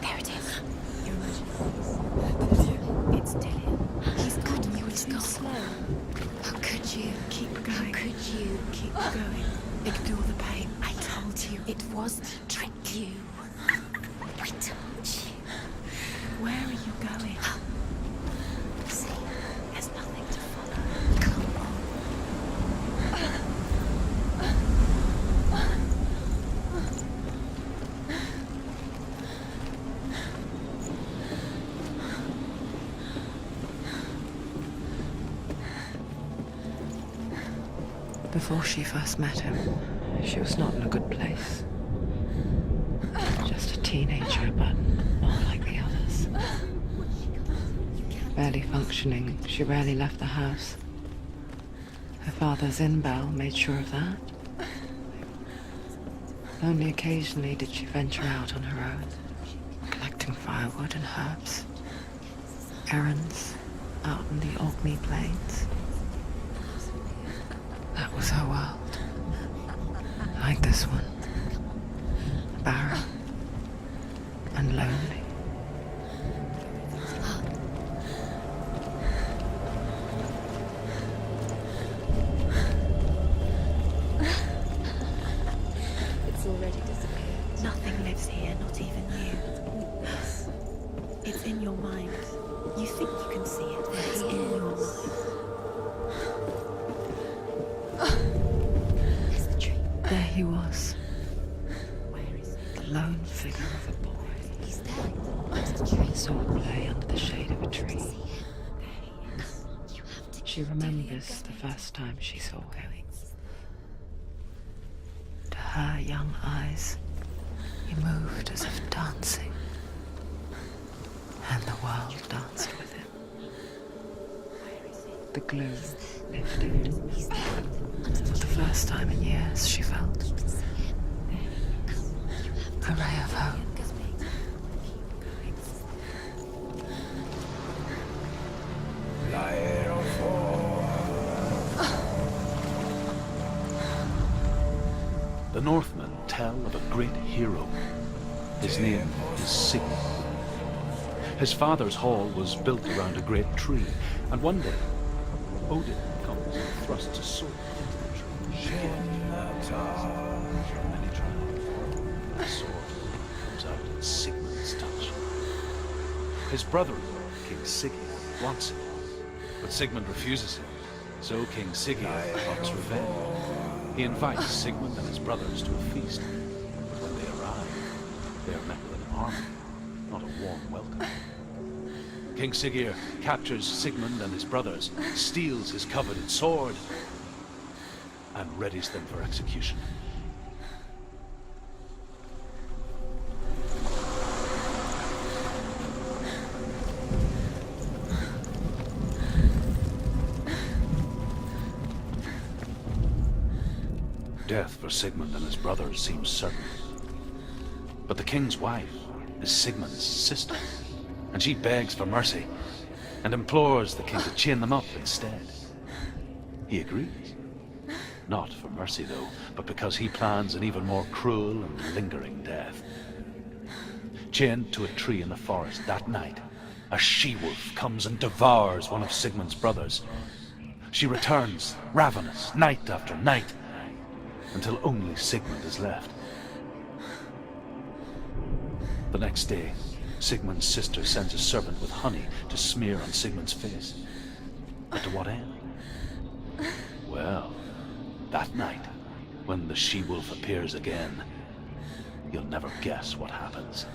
There it is. Your Majesty. It's Dillian. He's gone. You were too slow. How could you? Keep going. How could you? Keep going. Ignore the pain. I told you. It was to trick you. I told you. Where are you going? See, There's nothing to follow. come on. Before she first met him, she was not in a good place. Just a teenager, but not like the others. Barely functioning, she rarely left the house. Her father's in-bell made sure of that. Only occasionally did she venture out on her own, collecting firewood and herbs. Errands out in the Orkney Plains. That was her world. Like this one. Barren and lonely. It's already disappeared. Nothing lives here, not even you. It's in your mind. You think you can see it, but it's in your mind. There's the tree. There he was, Where is it? the lone figure of a boy. He's there. There's the tree. Swordplay under the shade of a tree. See him. There he is. You have to. She remembers the first time she saw him. To her young eyes, he moved as if dancing. And the world danced with him. Where is it? The glue lifted. He's there. For the first time in years, she felt You can see him. You have to. a ray of hope. The Northmen tell of a great hero. His name is Sigmund. His father's hall was built around a great tree, and one day, Odin comes and thrusts a sword into the tree. After many trials, the sword comes out in Sigmund's touch. His brother-in-law, King Sigurd, wants it, but Sigmund refuses him. So King Sigurd plots revenge. He invites Sigmund and his brothers to a feast. But when they arrive, they are met with an army, not a warm welcome. King Sigurd captures Sigmund and his brothers, steals his coveted sword, and readies them for execution. Death for Sigmund and his brothers seems certain. But the king's wife is Sigmund's sister, and she begs for mercy and implores the king to chain them up instead. He agrees. Not for mercy, though, but because he plans an even more cruel and lingering death. Chained to a tree in the forest that night, a she-wolf comes and devours one of Sigmund's brothers. She returns, ravenous, night after night, until only Sigmund is left. The next day, Sigmund's sister sends a servant with honey to smear on Sigmund's face. But to what end? Well, that night, when the she-wolf appears again, you'll never guess what happens.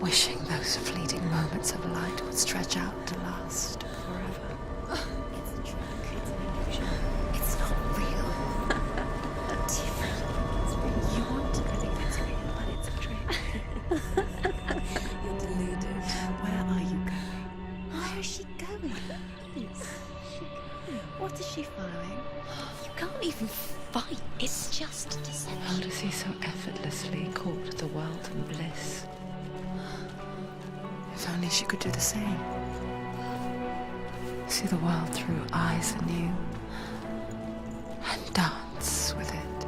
wishing those fleeting moments of light would stretch out to last forever. It's a trick. It's an illusion. It's not real. You want to believe it's real, but it's a trick. You're deluded. Where are you going? Where is she going? What is she following? You can't even fight. It's just deception. Odyssey so effortlessly caught the world in bliss. If only she could do the same. See the world through eyes anew. And dance with it,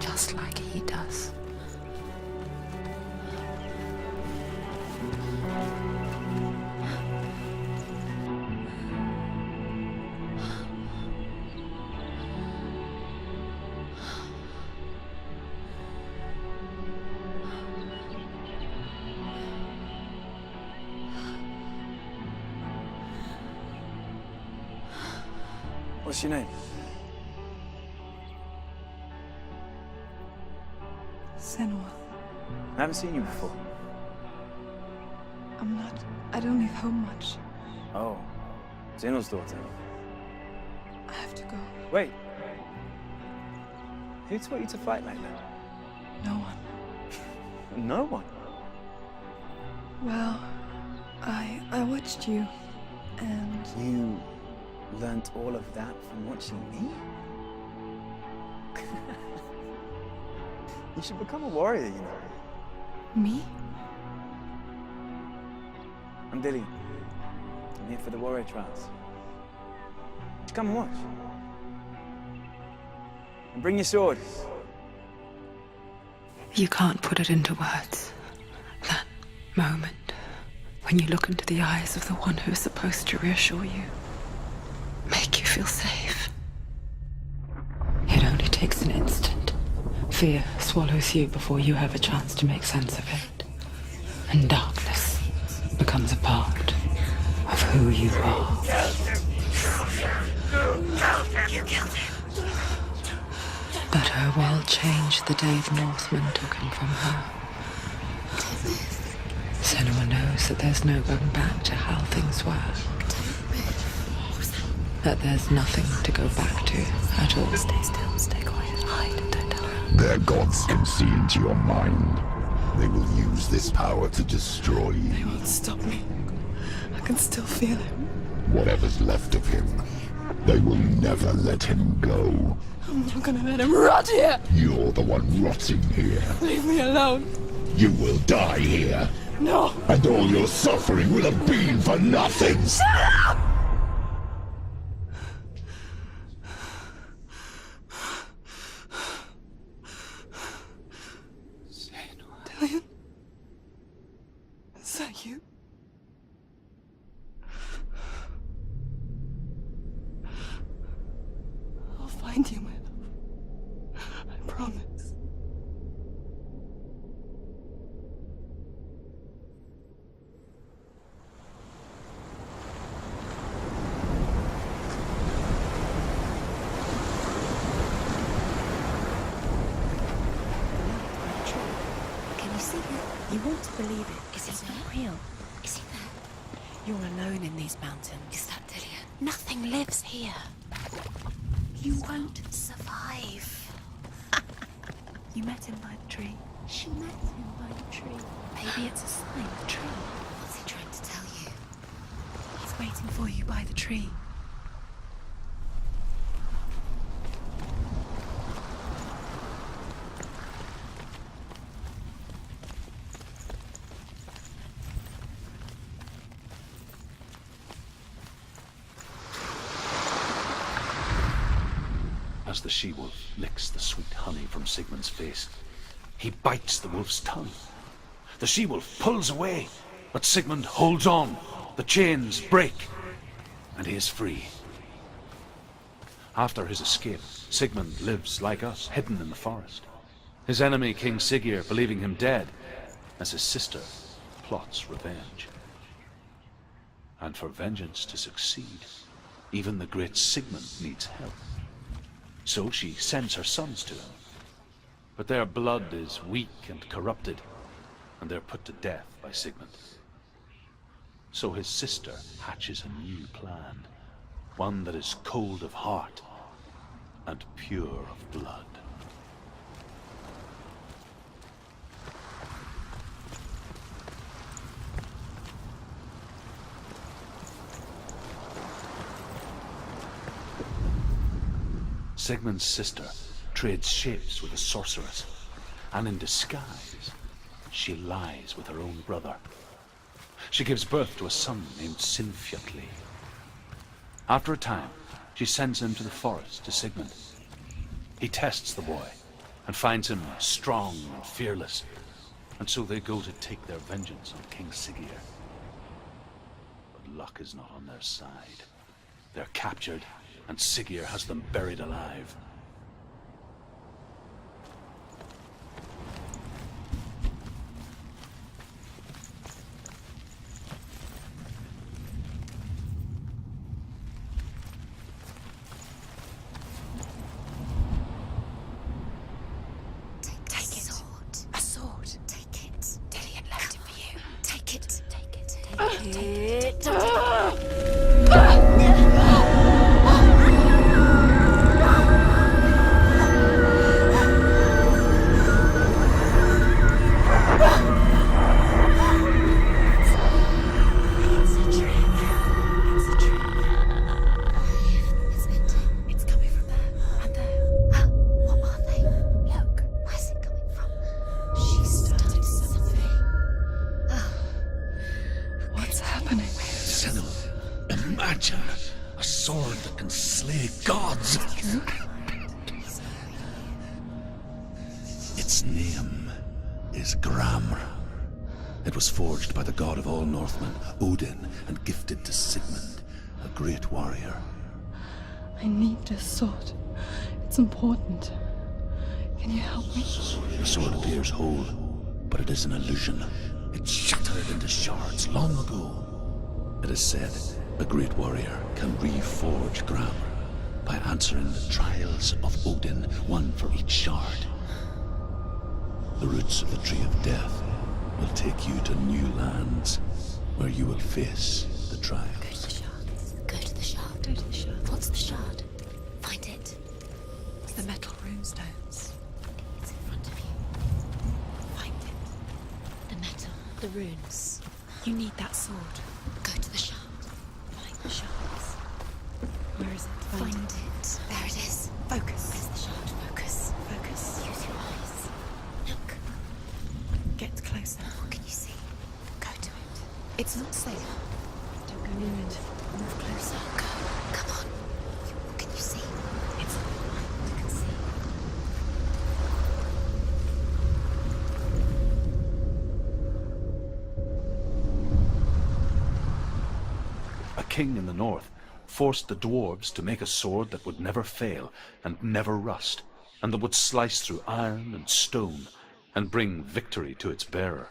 just like he does. What's your name? Senua. I haven't seen you before. I don't leave home much. Oh, Zenua's daughter. I have to go. Wait. Who taught you to fight like that? No one. No one. Well, I watched you, and You learnt all of that from watching me? You should become a warrior, you know. me? I'm Dillian. I'm here for the warrior trials. Just come and watch. And bring your sword. You can't put it into words. That moment when you look into the eyes of the one who is supposed to reassure you, make you feel safe. It only takes an instant. Fear swallows you before you have a chance to make sense of it. And darkness becomes a part of who you are. You killed him. But her world changed the day the Northmen took him from her. Senua knows that there's no going back to how things were. That there's nothing to go back to at all. Stay still, stay quiet, hide, don't tell her. Their gods can see into your mind. They will use this power to destroy They you. won't stop me. I can still feel him. Whatever's left of him, they will never let him go. I'm not gonna let him rot here. You're the one rotting here. Leave me alone. You will die here, No. and all your suffering will have been for nothing. Dillian? Is that you? I'll find you, my love. I promise. Can you see it? You want to believe it. Is he it's there? not real. Is he there? You're alone in these mountains. Is that Dillian? Nothing lives here. You won't survive. You met him by the tree. She met him by the tree. Maybe it's a sign, the tree. What's he trying to tell you? He's waiting for you by the tree. As the she-wolf licks the sweet honey from Sigmund's face, he bites the wolf's tongue. The she-wolf pulls away, but Sigmund holds on. The chains break, and he is free. After his escape, Sigmund lives like us, hidden in the forest. His enemy, King Siggeir, believing him dead, as his sister plots revenge. And for vengeance to succeed, even the great Sigmund needs help. So she sends her sons to him. But their blood is weak and corrupted, and they're put to death by Sigmund. So his sister hatches a new plan, one that is cold of heart and pure of blood. Sigmund's sister trades shapes with a sorceress, and in disguise, she lies with her own brother. She gives birth to a son named Sinfjotli. After a time, she sends him to the forest to Sigmund. He tests the boy and finds him strong and fearless, and so they go to take their vengeance on King Siggeir. But luck is not on their side. They're captured, and Siggeir has them buried alive. Take it. A sword. Take it. Dillian left it for you. Take it. Take it. Take it. Imagine a sword that can slay gods. Its name is Gramr. It was forged by the god of all Northmen, Odin, and gifted to Sigmund, a great warrior. I need this sword. It's important. Can you help me? The sword appears whole, but it is an illusion. It shattered into shards long ago. It is said a great warrior can reforge Gramr by answering the trials of Odin, one for each shard. The roots of the Tree of Death will take you to new lands where you will face the trials. Go to the shard. Go to the shard. Go to the shard. What's the shard? Find it. It's the metal runestones. It's in front of you. Find it. The metal. The runes. You need that sword. Go to the shard. Find the shards. Where is it? Find it. There it is. Focus. Where's the shard? Focus. Focus. Use your eyes. Look. Get closer. What can you see? Go to it. It's not safe. Don't go near it. Move closer. Go. Come on. What can you see? It's You can see. A king in the north forced the dwarves to make a sword that would never fail and never rust, and that would slice through iron and stone and bring victory to its bearer.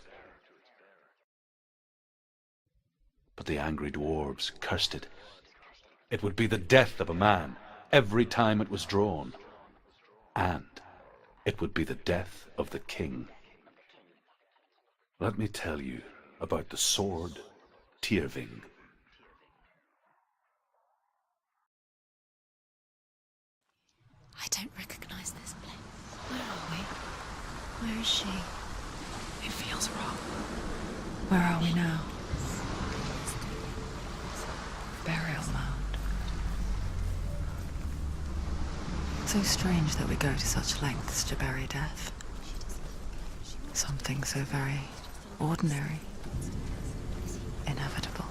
But the angry dwarves cursed it. It would be the death of a man every time it was drawn, and it would be the death of the king. Let me tell you about the sword Tyrving. I don't recognize this place. Where are we? Where is she? It feels wrong. Where are we now? Burial mound. So strange that we go to such lengths to bury death. Something so very ordinary, inevitable.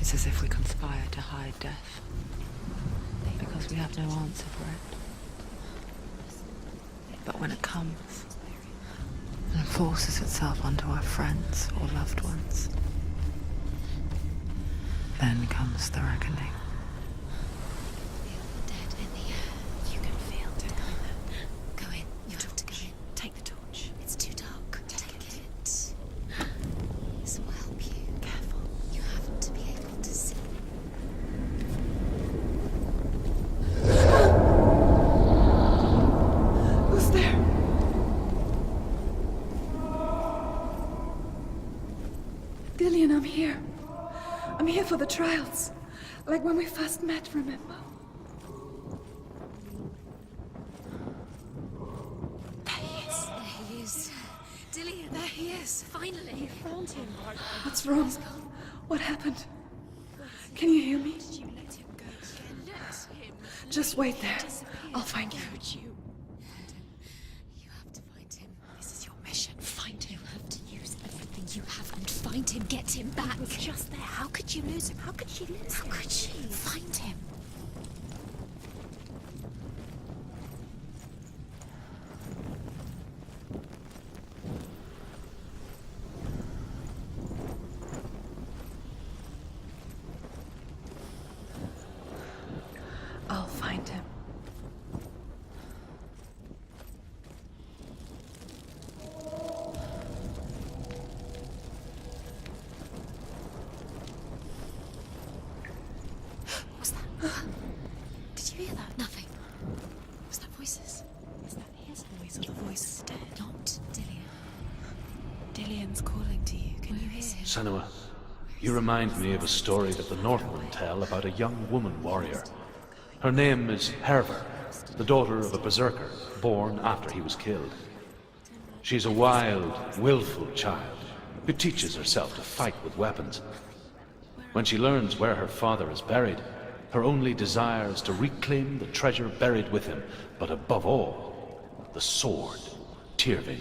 It's as if we conspire to hide death, because we have no answer for it. But when it comes and forces itself onto our friends or loved ones, then comes the reckoning. Feel the dead in the air. You can feel it. Go in. You have to go in. Take the torch. It's too dark. Take it. This will help you. Careful. You have to be able to see. Who's there? Dillian, I'm here. I'm here for the trials. Like when we first met, remember? There he is. Dillian, there he is. Finally, you found him. What's wrong? What happened? Can you hear me? Did you let him go? Let him. Just wait there. I'll find you. Could you? You have to find him. This is your mission. Find him. You have to use everything you have and find him. Get him back. He was just there. How could you lose him? How could she lose him? How could she? Find him. I'll find him. What's that? Did you hear that? Nothing. Was that voices? Is that his voice or the voice dead? Not Dillian. Dillian's calling to you. Can you hear him? Senua, you remind me of a story that the Northmen tell about a young woman warrior. Her name is Herver, the daughter of a berserker, born after he was killed. She's a wild, willful child who teaches herself to fight with weapons. When she learns where her father is buried, her only desire is to reclaim the treasure buried with him, but above all, the sword, Tyrving.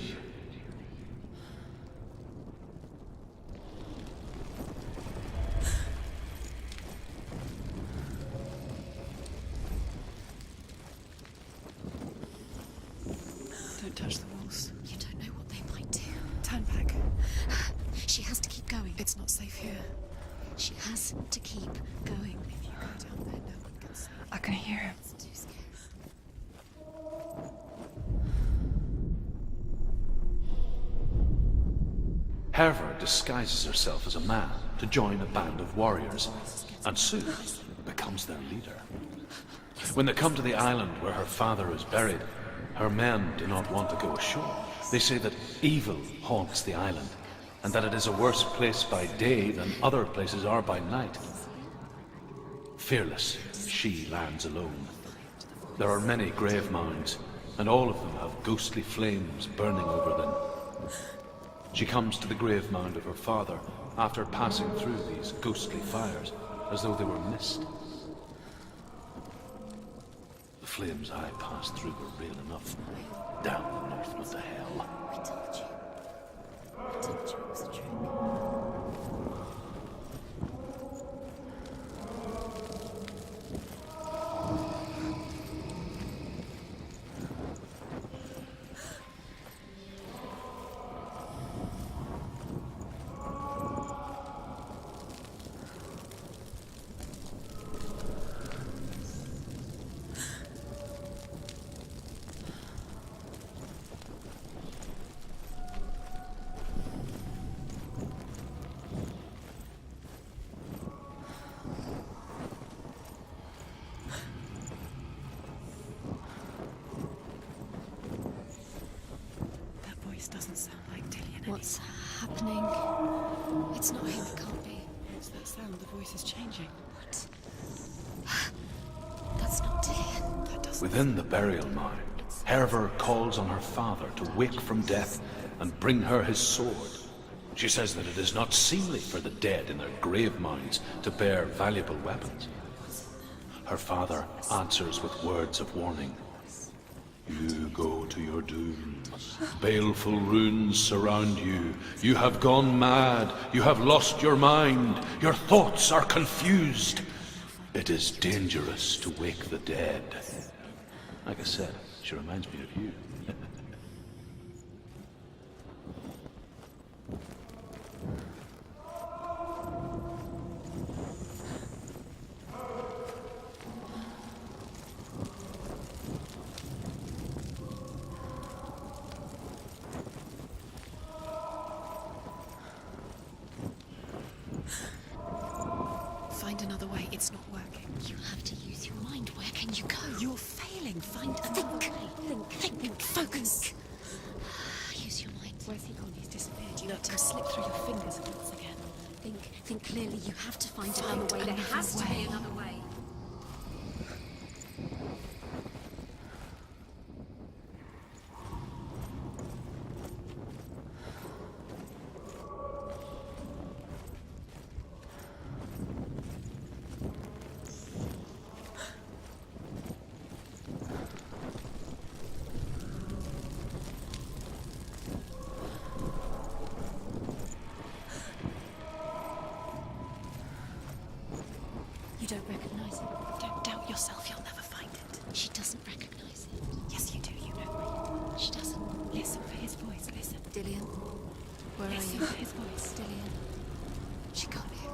Don't touch the walls. You don't know what they might do. Turn back. She has to keep going. It's not safe here. She has to keep going. If you go down there, no one can see. I can hear him. It's too scary. Herver disguises herself as a man to join a band of warriors, and soon becomes their leader. When they come to the island where her father is buried, her men do not want to go ashore. They say that evil haunts the island, and that it is a worse place by day than other places are by night. Fearless, she lands alone. There are many grave mounds, and all of them have ghostly flames burning over them. She comes to the grave mound of her father after passing through these ghostly fires, as though they were mist. The flames I passed through were real enough. Down the Northman to hell. I told you. I told you it was a trick. That voice doesn't sound like Dillian anymore. What's happening? It's not him, it can't be. What's that sound? The voice is changing. What? That's not Dillian. That doesn't. Within the burial mound, Herver calls on her father to wake from death and bring her his sword. She says that it is not seemly for the dead in their grave mounds to bear valuable weapons. Her father answers with words of warning. You go to your doom. Baleful runes surround you. You have gone mad. You have lost your mind. Your thoughts are confused. It is dangerous to wake the dead. Like I said, she reminds me of you. Find another way. It's not working. You have to use your mind. Where can you go? You're failing. Find another way. Think. Focus. Use your mind. Where's he gone? He's disappeared. You let him slip through your fingers once again. Think clearly. You have to find another way. There has to be another way. You don't recognize it. Don't doubt yourself, you'll never find it. She doesn't recognize it. Yes, you do, you know She doesn't. it. Listen for his voice, listen. Dillian, where Listen are you? for his voice. Dillian, she can't hear.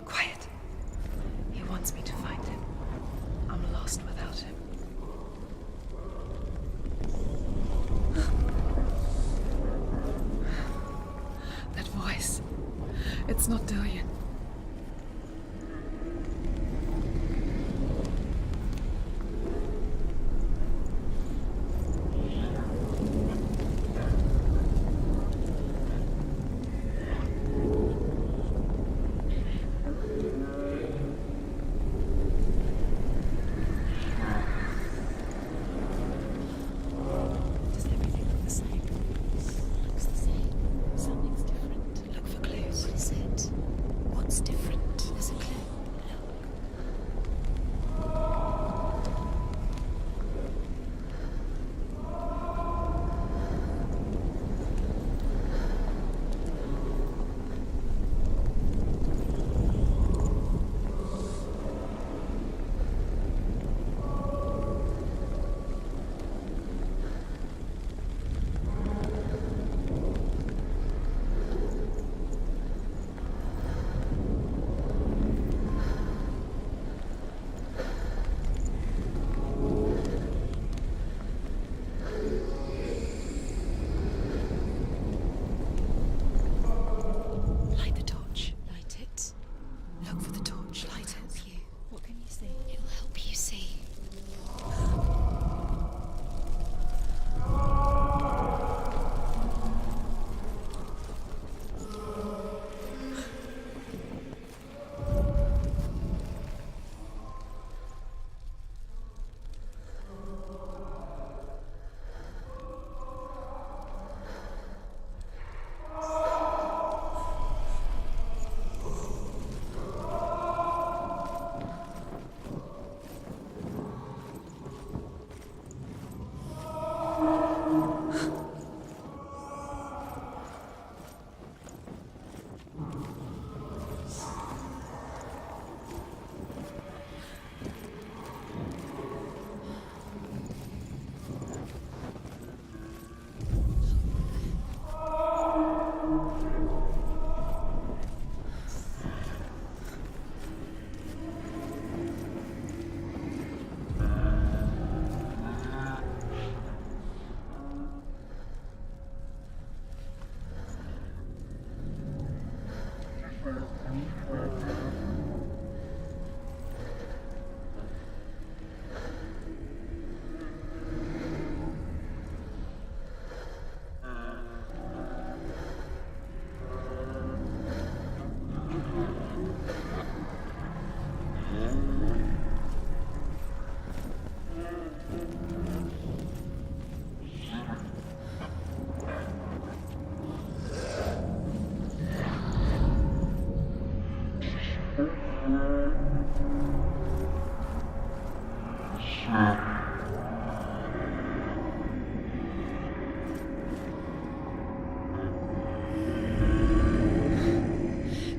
Quiet. He wants me to find him. I'm lost without him. That voice. It's not Dillian. Does everything look the same? Looks the same. Something's different. Look for clues. What is it? What's different? There's a clue. Light the torch. Light it. Look for the torch. Light It'll it. help you. What can you see? It'll help you see.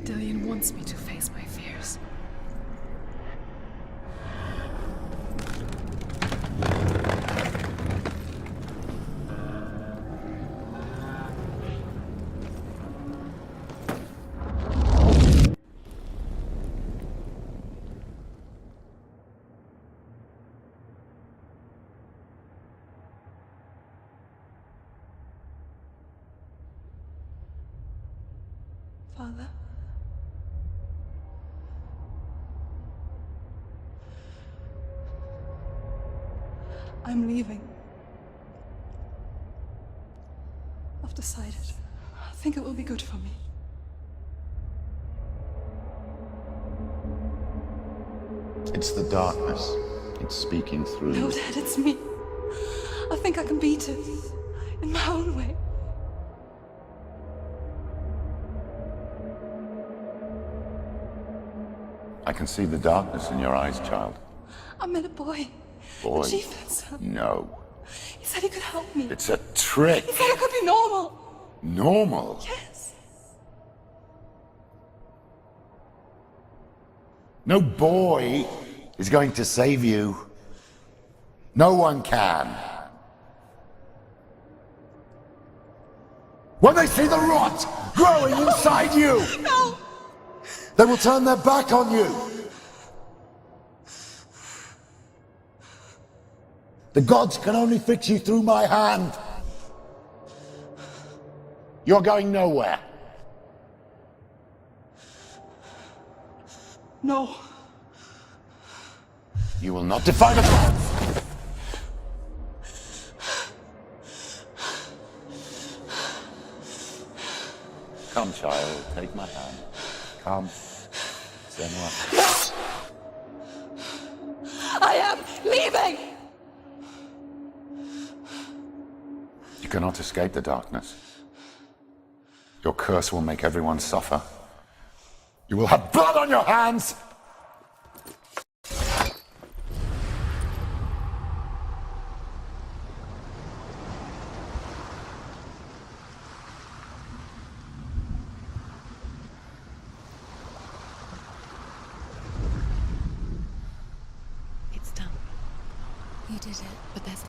Dillion wants me to face my fears. Father? I'm leaving. I've decided. I think it will be good for me. It's the darkness. It's speaking through No, you. Dad, it's me. I think I can beat it. In my own way. I can see the darkness in your eyes, child. I met a boy. Boy. The chief said. No. He said he could help me. It's a trick. He said I could be normal. Normal. Yes. No boy is going to save you. No one can. When they see the rot growing inside you, No! they will turn their back on you. The gods can only fix you through my hand. You're going nowhere. No. You will not defy the gods. Come, child, take my hand. Come. Senua. I am leaving! You cannot escape the darkness. Your curse will make everyone suffer. You will have blood on your hands! It's done. You did it. But there's